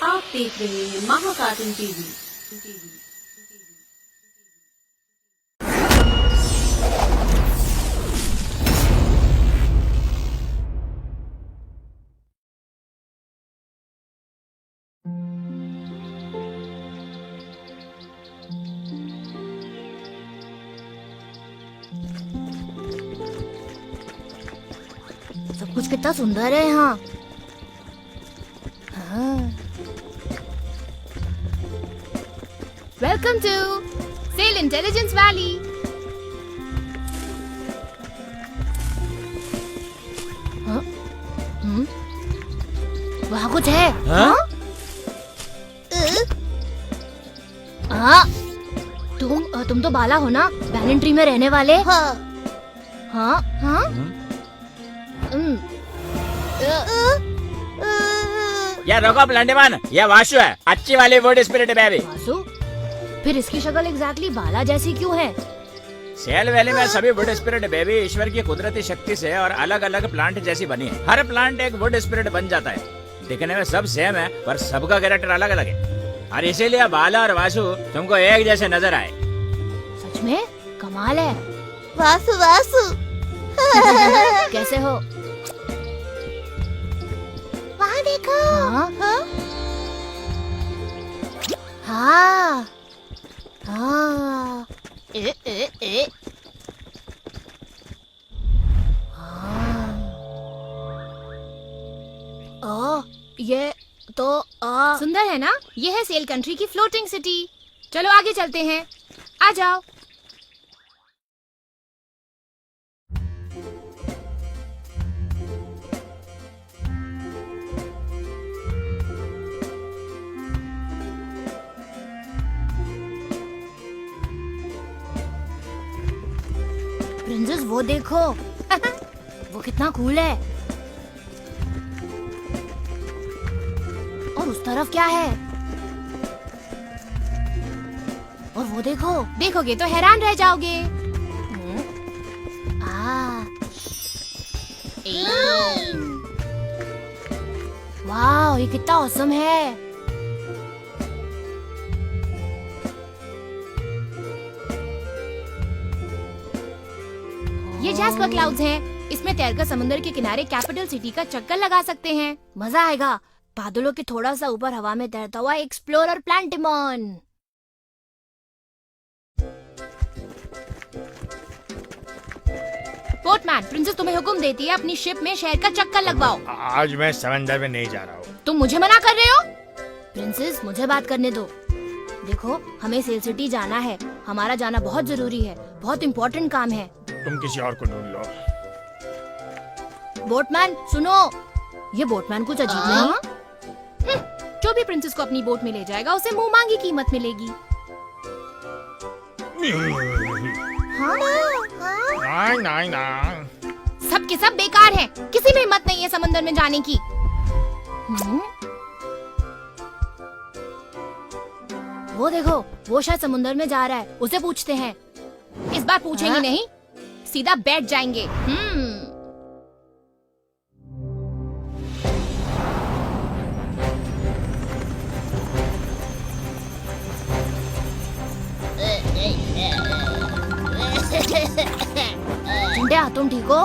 आप देख रहे हैं महाकार्टून टीवी। सब कुछ कितना सुंदर है यहाँ। Welcome to Sail Intelligence Valley. वहाँ कुछ है। हाँ? तुम तो बाला हो ना, बैनन ट्री में रहने वाले। हाँ हाँ हाँ। ये रोको प्लांटेमान, ये वाशु है, अच्छी वाली वुड स्पिरिट बेबी। वासु? फिर इसकी शक्ल एग्जैक्टली बाला जैसी क्यों है? सेल वैली में सभी वुड स्पिरिट बेबी ईश्वर की कुदरती शक्ति से और अलग अलग प्लांट जैसी बनी है। हर प्लांट एक वुड स्पिरिट बन जाता है। दिखने में सब सेम है, पर सबका कैरेक्टर अलग अलग है, और इसीलिए बाला और वासु तुमको एक जैसे नजर आए। सच में कमाल है। वासु वासु कैसे हो? वहाँ देखो। हाँ हाँ। ए ए ए। ये तो सुंदर है ना? ये है सेल कंट्री की फ्लोटिंग सिटी। चलो आगे चलते हैं, आ जाओ। प्रिंसेस वो देखो। वो कितना कूल है। और उस तरफ क्या है? और वो देखो। देखोगे तो हैरान रह जाओगे। वाह, ये कितना ऑसम है। ये जैस्पर क्लाउड्स हैं। इसमें तैरकर समुद्र के किनारे कैपिटल सिटी का चक्कर लगा सकते हैं। मजा आएगा। बादलों के थोड़ा सा ऊपर हवा में तैरता हुआ एक्सप्लोरर प्लांटिमॉन। बोटमैन, प्रिंसेस तुम्हें हुक्म देती है अपनी शिप में शहर का चक्कर लगवाओ। आज मैं समंदर में नहीं जा रहा हूँ। तुम मुझे मना कर रहे हो? प्रिंसेस मुझे बात करने दो। देखो, हमें सेल सिटी जाना है। हमारा जाना बहुत जरूरी है, बहुत इम्पोर्टेंट काम है। तुम किसी और को ढूंढ लो। बोटमैन सुनो, ये बोटमैन कुछ अजीब नहीं? जो भी प्रिंसेस को अपनी बोट में ले जाएगा उसे मुंह मांगी कीमत मिलेगी। नहीं नहीं नहीं। सब के सब बेकार हैं। किसी में हिम्मत नहीं है समंदर में जाने की। वो देखो, वो शायद समुद्र में जा रहा है। उसे पूछते हैं। इस बार पूछेंगे नहीं, सीधा बैठ जाएंगे। चिंटिया, तुम ठीक हो?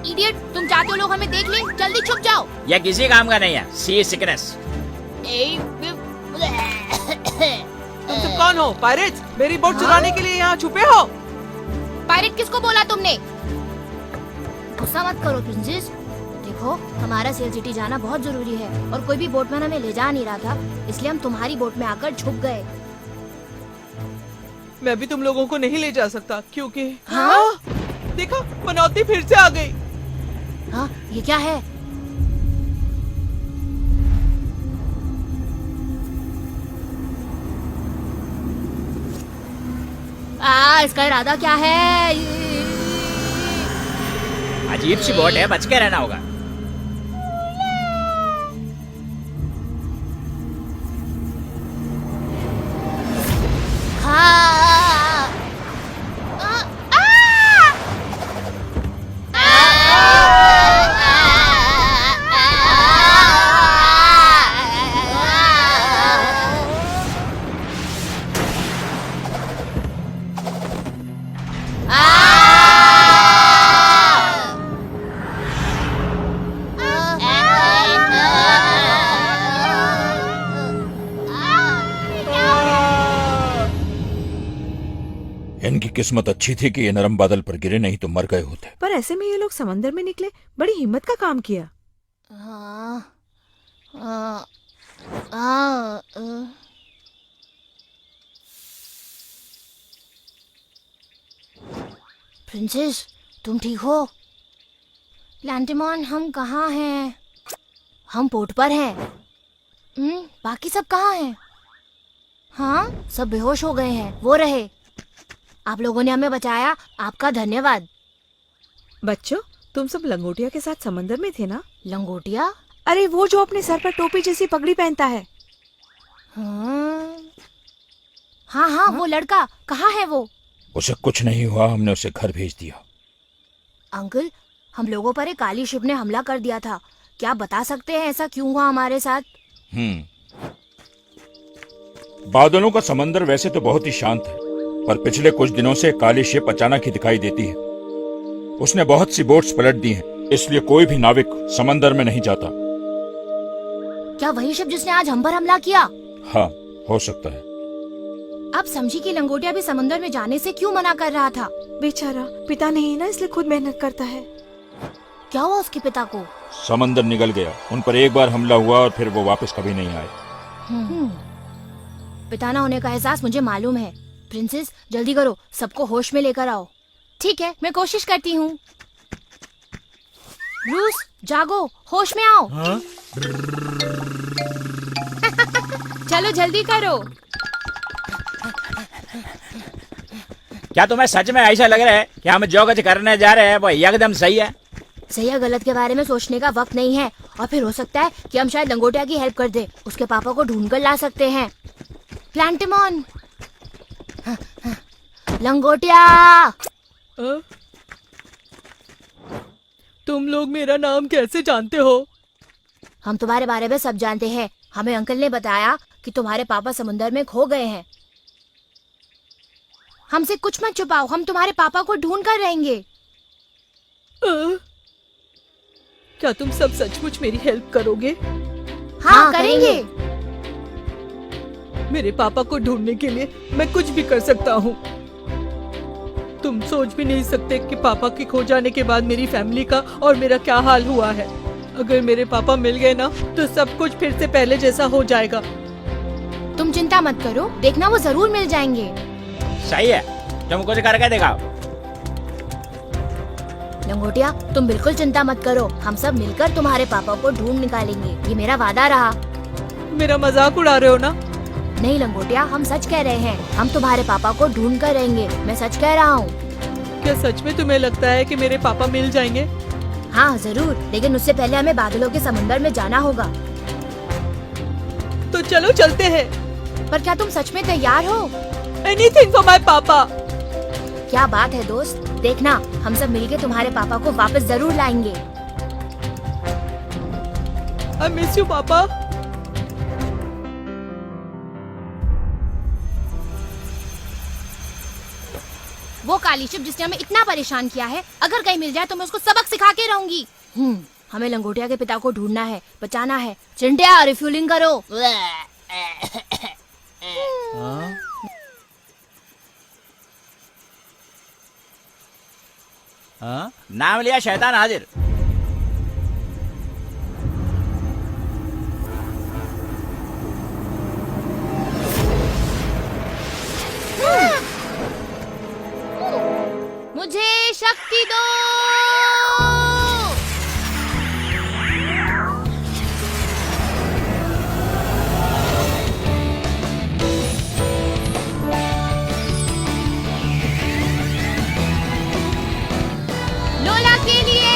इडियट, तुम चाहते हो लोग हमें देख लें? जल्दी छुप जाओ। यह किसी काम का नहीं है, सी सिकनेस। तुम सब कौन हो? पायरेट्स? मेरी बोट चुराने के लिए यहाँ छुपे हो? पायरेट किसको बोला तुमने? गुस्सा मत करो प्रिंसेस। देखो, हमारा सेल सिटी जाना बहुत जरूरी है और कोई भी बोटमैन हमें ले जा नहीं रहा था, इसलिए हम तुम्हारी बोट में आकर छुप गए। मैं भी तुम लोगों को नहीं ले जा सकता क्योंकि हाँ? देखो, मनौती फिर से आ गई। हाँ, ये क्या है? इसका इरादा क्या है? अजीब सी बोट है, बच के रहना होगा। इनकी किस्मत अच्छी थी कि ये नरम बादल पर गिरे, नहीं तो मर गए होते। पर ऐसे में ये लोग समंदर में निकले, बड़ी हिम्मत का काम किया। हाँ, हाँ, प्रिंसेस, तुम ठीक हो? प्लांटेमॉन, हम कहाँ हैं? हम पोर्ट पर हैं। बाकी सब कहाँ हैं? हाँ, सब बेहोश हो गए हैं। वो रहे। आप लोगों ने हमें बचाया, आपका धन्यवाद। बच्चों, तुम सब लंगोटिया के साथ समंदर में थे ना? लंगोटिया? अरे वो जो अपने सर पर टोपी जैसी पगड़ी पहनता है। हाँ हाँ, वो लड़का कहाँ है वो? उसे कुछ नहीं हुआ, हमने उसे घर भेज दिया। अंकल, हम लोगों पर एक काली शिप ने हमला कर दिया था। क्या बता सकते हैं ऐसा क्यों हुआ हमारे साथ? बादलों का समंदर वैसे तो बहुत ही शांत है, पर पिछले कुछ दिनों से काली शिप अचानक ही दिखाई देती है। उसने बहुत सी बोट्स पलट दी हैं, इसलिए कोई भी नाविक समंदर में नहीं जाता। क्या वही शिप जिसने आज हम पर हमला किया? हाँ, हो सकता है। अब समझी कि लंगोटिया भी समंदर में जाने से क्यों मना कर रहा था। बेचारा पिता नहीं ना, इसलिए खुद मेहनत करता है। क्या हुआ उसके पिता को? समंदर निगल गया। उन पर एक बार हमला हुआ और फिर वो वापस कभी नहीं आए। पिता न होने का एहसास मुझे मालूम है। प्रिंसेस, जल्दी करो, सबको होश में लेकर आओ। ठीक है, मैं कोशिश करती हूँ। ब्रूस, जागो, होश में आओ। हाँ? चलो जल्दी करो। क्या तुम्हें सच में ऐसा लग रहा है कि हम जो कुछ करने जा रहे हैं वो एकदम सही है? सही या गलत के बारे में सोचने का वक्त नहीं है। और फिर हो सकता है कि हम शायद लंगोटिया की हेल्प कर दे। उसके पापा को ढूंढ कर ला सकते हैं। प्लांटेमॉन, लंगोटिया। तुम लोग मेरा नाम कैसे जानते हो? हम तुम्हारे बारे में सब जानते हैं। हमें अंकल ने बताया कि तुम्हारे पापा समुद्र में खो गए हैं। हमसे कुछ मत छुपाओ, हम तुम्हारे पापा को ढूंढ कर रहेंगे। क्या तुम सब सचमुच मेरी हेल्प करोगे? हाँ, करेंगे। मेरे पापा को ढूंढने के लिए मैं कुछ भी कर सकता हूँ। तुम सोच भी नहीं सकते कि पापा के खो जाने के बाद मेरी फैमिली का और मेरा क्या हाल हुआ है। अगर मेरे पापा मिल गए ना तो सब कुछ फिर से पहले जैसा हो जाएगा। तुम चिंता मत करो, देखना वो जरूर मिल जाएंगे। सही है, तुम कुछ करके दिखाओ। लंगोटिया, तुम बिल्कुल चिंता मत करो, हम सब मिलकर तुम्हारे पापा को ढूंढ निकालेंगे। ये मेरा वादा रहा। मेरा मजाक उड़ा रहे हो ना? नहीं लंगोटिया, हम सच कह रहे हैं। हम तुम्हारे पापा को ढूंढ कर रहेंगे। मैं सच कह रहा हूँ। क्या सच में तुम्हें लगता है कि मेरे पापा मिल जाएंगे? हाँ जरूर, लेकिन उससे पहले हमें बादलों के समंदर में जाना होगा। तो चलो चलते हैं। पर क्या तुम सच में तैयार हो? Anything for my पापा। क्या बात है दोस्त, देखना हम सब मिलके तुम्हारे पापा को वापस जरूर लाएंगे। I miss you पापा। वो काली शिप जिसने हमें इतना परेशान किया है, अगर कहीं मिल जाए तो मैं उसको सबक सिखा के रहूंगी। हमें लंगोटिया के पिता को ढूंढना है, बचाना है। चिंटिया, रिफ्यूलिंग करो। नाम लिया शैतान हाजिर। मुझे शक्ति दो। लोला के लिए।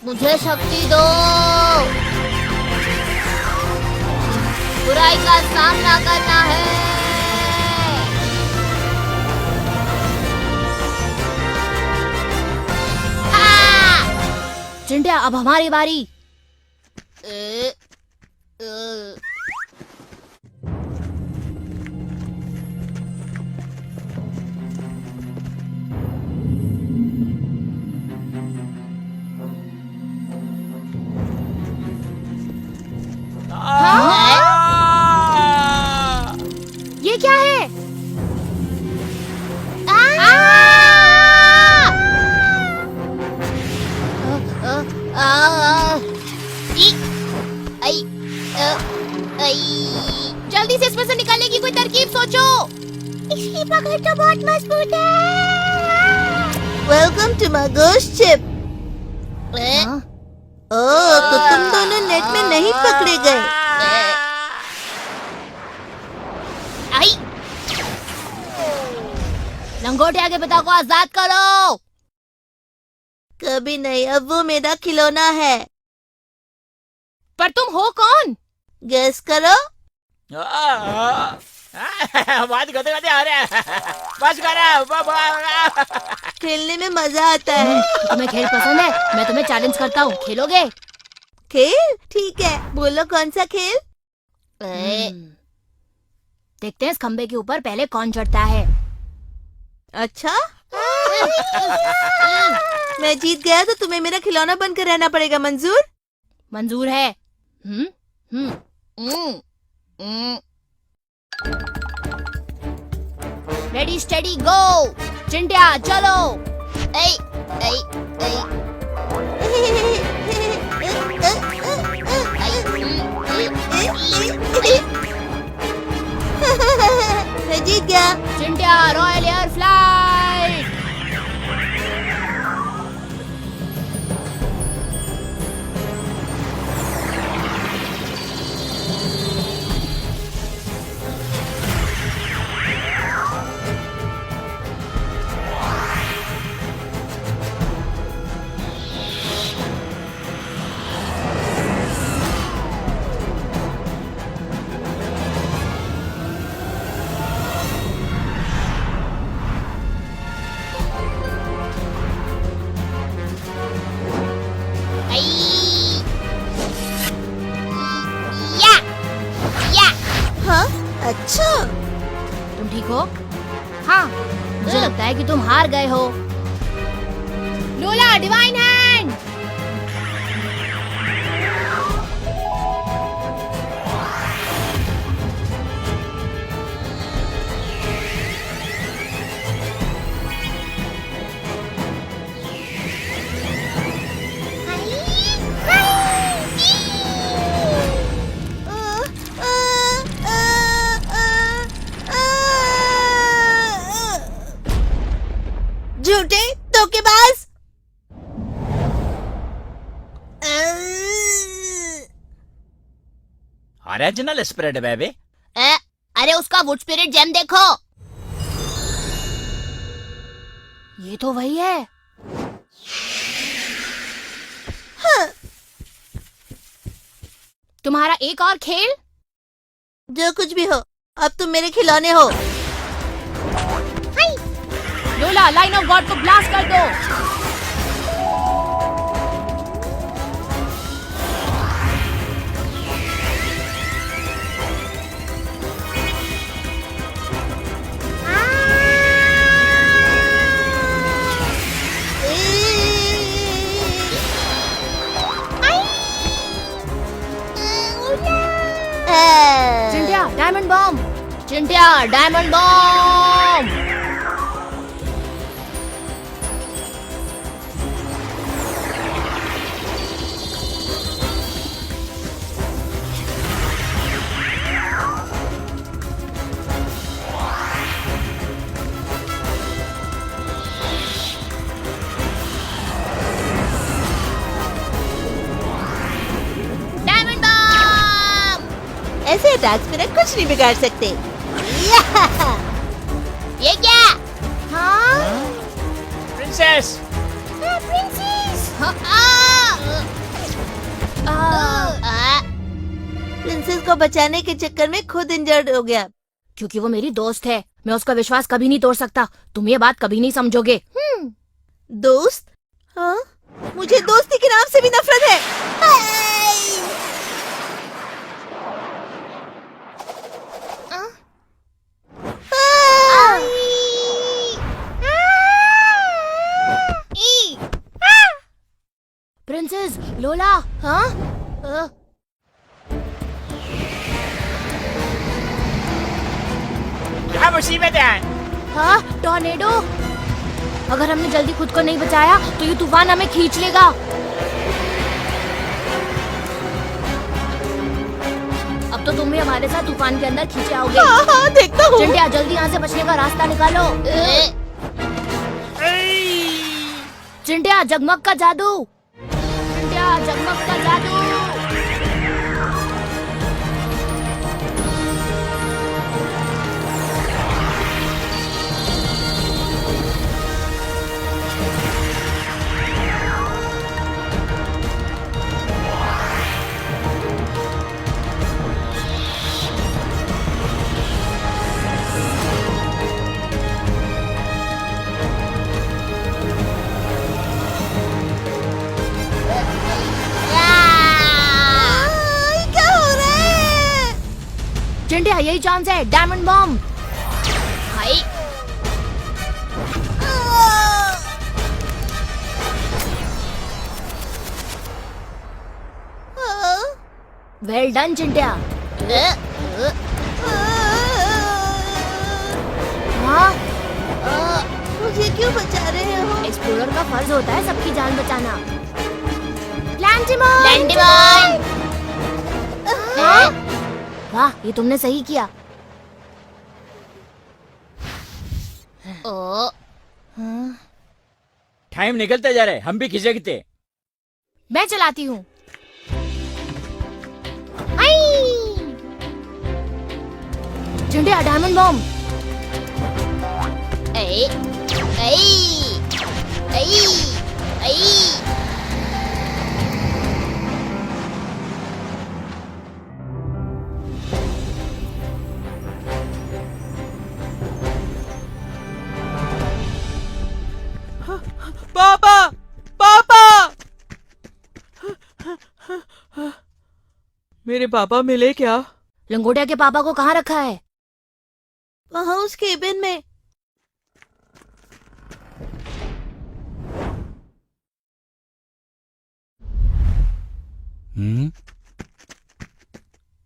मुझे शक्ति दो। बुराई का सामना करना है। चिंटिया, अब हमारी बारी। ये क्या है? जल्दी से इसमें से निकलने की कोई तरकीब सोचो। इसकी पकड़ तो बहुत मजबूत है। वेलकम टू माय गोश्त शिप। ओह, तो तुम दोनों नेट में नहीं पकड़े गए। आई, लंगोटिया के पिता को आजाद करो। कभी नहीं, अब वो मेरा खिलौना है। पर तुम हो कौन? गेस करो। बात करते करते आ रहे हैं। बस करो। खेलने में मजा आता है। तुम्हें खेल पसंद है? मैं तुम्हें चैलेंज करता हूँ, खेलोगे? खेल? ठीक है, बोलो कौन सा खेल? देखते हैं इस खंबे के ऊपर पहले कौन चढ़ता है। अच्छा, मैं जीत गया तो तुम्हें मेरा खिलौना बनकर रहना पड़ेगा। मंजूर? मंजूर है। रेडी स्टेडी गो। चिंटिया चलो। ऐ, ऐ, ऐ। मैं जीत गया। चिंटिया रॉयल एयर फ्लाइट। हाँ, अच्छा। तुम ठीक हो? हाँ। मुझे लगता है कि तुम हार गए हो। लोला, डिवाइन हैंड। झूठे धोखेबाज। Original spirit baby. अरे उसका वुड स्पिरिट जेम देखो। ये तो वही है। तुम्हारा एक और खेल? जो कुछ भी हो, अब तुम मेरे खिलौने हो। लोला, लाइन ऑफ गॉड को ब्लास्ट कर दो। Chintiya diamond bomb. Chintiya diamond bomb. Diamond bomb. ऐसे अटैक्स मेरा कुछ नहीं बिगाड़ सकते। ये क्या? हाँ? प्रिंसेस। प्रिंसेस। हाँ, को बचाने के चक्कर में खुद इंजर्ड हो गया। क्योंकि वो मेरी दोस्त है, मैं उसका विश्वास कभी नहीं तोड़ सकता। तुम ये बात कभी नहीं समझोगे। दोस्त? हाँ, मुझे दोस्ती के नाम से भी नफरत है। प्रिंसेस लोला। हाँ क्या मुसीबत है? हाँ, टॉर्नेडो। अगर हमने जल्दी खुद को नहीं बचाया तो ये तूफान हमें खींच लेगा। अब तो तुम भी हमारे साथ तूफान के अंदर खींचे आओगे। हाँ, देखता हूँ। चिंटिया, जल्दी यहाँ से बचने का रास्ता निकालो। चिंटिया, जगमग का जादू। चिंटिया, जगमग का जादू। क्या हो रहा है? चिंटिया, यही चांस है। Diamond bomb. Hi. Well done Chintiya. हाँ, मुझे क्यों बचा रहे हो? एक्सप्लोरर का फर्ज होता है सबकी जान बचाना। हाँ? वाह, ये तुमने सही किया। टाइम निकलते जा रहे, हम भी खिसकते। मैं चलाती हूँ। चिंटिया, डायमंड बॉम्ब। पापा, पापा, मेरे पापा मिले क्या? लंगोटिया के पापा को कहाँ रखा है? वहाँ उस केबिन में।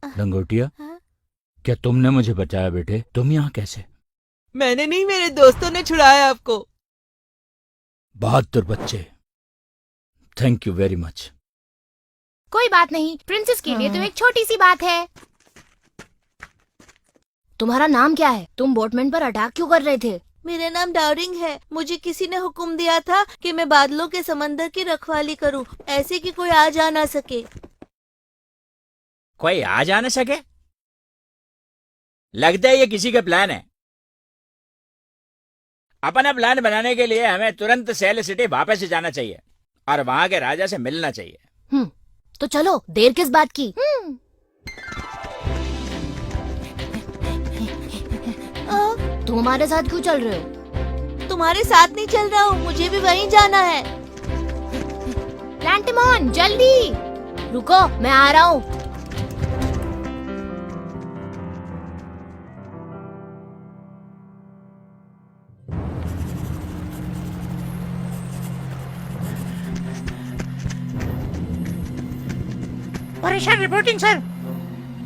लंगोटिया, हाँ? क्या तुमने मुझे बचाया बेटे? तुम यहाँ कैसे? मैंने नहीं, मेरे दोस्तों ने छुड़ाया आपको। बहादुर बच्चे, थैंक यू वेरी मच। कोई बात नहीं, प्रिंसेस के लिए तो एक छोटी सी बात है। तुम्हारा नाम क्या है? तुम बोटमैन पर अटैक क्यों कर रहे थे? मेरा नाम डाउरिंग है। मुझे किसी ने हुक्म दिया था कि मैं बादलों के समंदर की रखवाली करूं, ऐसे कि कोई आ जा ना सके। कोई आ जा न सके? लगता है ये किसी का प्लान है। अपना प्लान बनाने के लिए हमें तुरंत सेल सिटी वापस जाना चाहिए और वहां के राजा से मिलना चाहिए। तो चलो, देर किस बात की? तुम हमारे साथ क्यों चल रहे हो? तुम्हारे साथ नहीं चल रहा हूँ, मुझे भी वहीं जाना है। लैंटिमोन, जल्दी। रुको, मैं आ रहा हूँ। परेशान रिपोर्टिंग सर।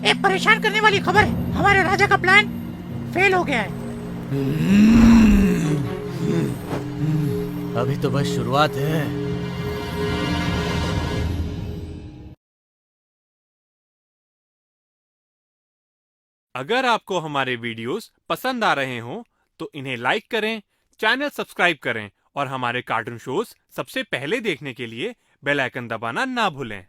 एक परेशान करने वाली खबर है, हमारे राजा का प्लान फेल हो गया है। अभी तो बस शुरुआत है। अगर आपको हमारे वीडियोस पसंद आ रहे हों तो इन्हें लाइक करें, चैनल सब्सक्राइब करें और हमारे कार्टून शोज सबसे पहले देखने के लिए बेल आइकन दबाना ना भूलें।